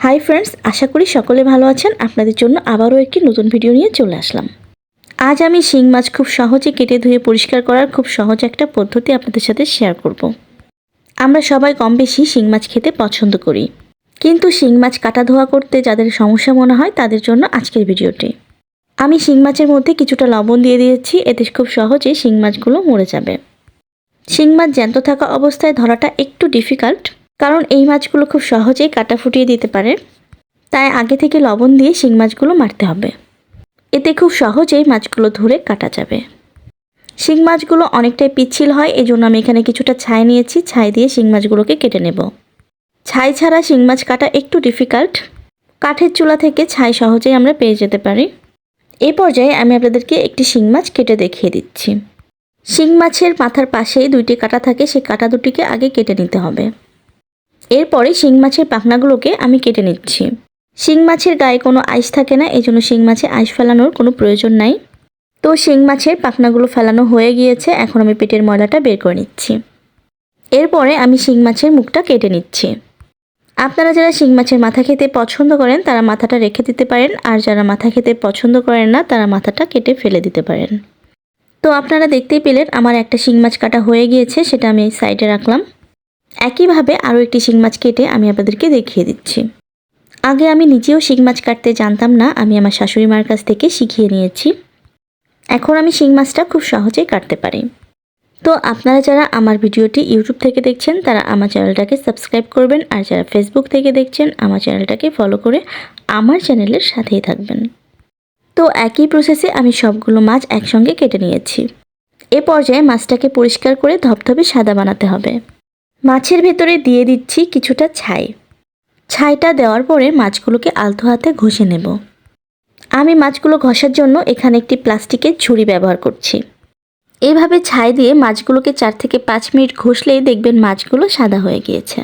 Hi friends, আশা করি সকলে ভালো আছেন। আপনাদের জন্য আবারও একটি নতুন ভিডিও নিয়ে চলে আসলাম। আজ আমি শিং মাছ খুব সহজে কেটে ধুয়ে পরিষ্কার করার খুব সহজ একটা পদ্ধতি আপনাদের সাথে শেয়ার করব। আমরা সবাই কম বেশি শিং মাছ খেতে পছন্দ করি, কিন্তু শিং মাছ কাটা ধোয়া করতে যাদের সমস্যা মনে হয় তাদের জন্য আজকের ভিডিওটি। আমি শিং মাছের মধ্যে কিছুটা লবণ দিয়ে দিয়েছি, এতে খুব সহজে শিং মাছগুলো মরে যাবে। শিং মাছ জ্যান্ত থাকা অবস্থায় ধরাটা একটু ডিফিকাল্ট, কারণ এই মাছগুলো খুব সহজেই কাটা ফুটিয়ে দিতে পারে। তাই আগে থেকে লবণ দিয়ে শিং মাছগুলো মারতে হবে, এতে খুব সহজেই মাছগুলো ধরে কাটা যাবে। শিং মাছগুলো অনেকটাই পিচ্ছিল হয়, এই জন্য আমি এখানে কিছুটা ছাই নিয়েছি। ছাই দিয়ে শিং মাছগুলোকে কেটে নেব। ছাই ছাড়া শিং মাছ কাটা একটু ডিফিকাল্ট। কাঠের চুলা থেকে ছাই সহজেই আমরা পেয়ে যেতে পারি। এই পর্যায়ে আমি আপনাদেরকে একটি শিং মাছ কেটে দেখিয়ে দিচ্ছি। শিং মাছের মাথার পাশেই দুইটি কাটা থাকে, সেই কাটা দুটিকে আগে কেটে নিতে হবে। এরপরে শিং মাছের পাখনাগুলোকে আমি কেটে নিচ্ছি। শিং মাছের গায়ে কোনো আঁশ থাকে না, এই জন্য শিং মাছে আঁশ ফেলানোর কোনো প্রয়োজন নাই। তো শিং মাছের পাখনাগুলো ফেলানো হয়ে গিয়েছে, এখন আমি পেটের ময়লাটা বের করে নিচ্ছি। এরপরে আমি শিং মাছের মুখটা কেটে নিচ্ছি। আপনারা যারা শিং মাছের মাথা খেতে পছন্দ করেন তারা মাথাটা রেখে দিতে পারেন, আর যারা মাথা খেতে পছন্দ করেন না তারা মাথাটা কেটে ফেলে দিতে পারেন। তো আপনারা দেখতেই পেলেন আমার একটা শিং মাছ কাটা হয়ে গিয়েছে, সেটা আমি সাইডে রাখলাম। একইভাবে আরও একটি শিং মাছ কেটে আমি আপনাদেরকে দেখিয়ে দিচ্ছি। আগে আমি নিজেও শিং মাছ কাটতে জানতাম না, আমি আমার শাশুড়ি মার কাছ থেকে শিখিয়ে নিয়েছি। এখন আমি শিং মাছটা খুব সহজেই কাটতে পারি। তো আপনারা যারা আমার ভিডিওটি ইউটিউব থেকে দেখছেন তারা আমার চ্যানেলটাকে সাবস্ক্রাইব করবেন, আর যারা ফেসবুক থেকে দেখছেন আমার চ্যানেলটাকে ফলো করে আমার চ্যানেলের সাথেই থাকবেন। তো একই প্রসেসে আমি সবগুলো মাছ একসঙ্গে কেটে নিয়েছি। এ পর্যায়ে মাছটাকে পরিষ্কার করে ধবধবে সাদা বানাতে হবে। মাছের ভেতরে দিয়ে দিচ্ছি কিছুটা ছাই। ছাইটা দেওয়ার পরে মাছগুলোকে আলতো হাতে ঘষে নেব। আমি মাছগুলো ঘষার জন্য এখানে একটি প্লাস্টিকের ছুরি ব্যবহার করছি। এইভাবে ছাই দিয়ে মাছগুলোকে 4 থেকে 5 মিনিট ঘষলেই দেখবেন মাছগুলো সাদা হয়ে গিয়েছে।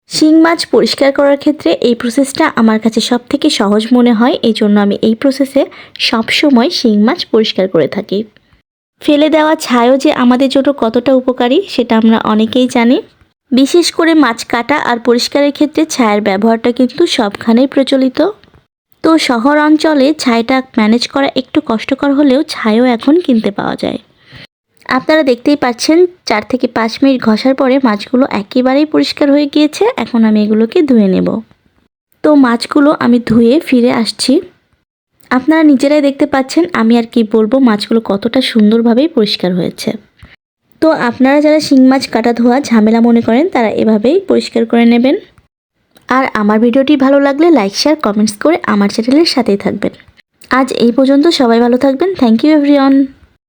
শিং মাছ পরিষ্কার করার ক্ষেত্রে এই প্রসেসটা আমার কাছে সবথেকে সহজ মনে হয়, এই জন্য আমি এই প্রসেসে সবসময় শিং মাছ পরিষ্কার করে থাকি। ফেলে দেওয়া ছাইও যে আমাদের জন্য কতটা উপকারী সেটা আমরা অনেকেই জানি। বিশেষ করে মাছ কাটা আর পরিষ্কারের ক্ষেত্রে ছাইয়ের ব্যবহারটা কিন্তু সবখানেই প্রচলিত। তো শহর অঞ্চলে ছাইটা ম্যানেজ করা একটু কষ্টকর হলেও ছাইও এখন কিনতে পাওয়া যায়। আপনারা দেখতেই পাচ্ছেন 4 থেকে 5 মিনিট ঘষার পরে মাছগুলো একেবারেই পরিষ্কার হয়ে গিয়েছে। এখন আমি এগুলোকে ধুয়ে নেব। তো মাছগুলো আমি ধুয়ে ফিরে আসছি। আপনারা নিজেরাই দেখতে পাচ্ছেন, আমি আর কি বলবো, মাছগুলো কতটা সুন্দরভাবেই পরিষ্কার হয়েছে। তো আপনারা যারা শিং মাছ কাটা ধোয়া ঝামেলা মনে করেন তারা এভাবেই পরিষ্কার করে নেবেন। আর আমার ভিডিওটি ভালো লাগলে লাইক শেয়ার কমেন্টস করে আমার চ্যানেলের সাথেই থাকবেন। আজ এই পর্যন্ত, সবাই ভালো থাকবেন। Thank you everyone.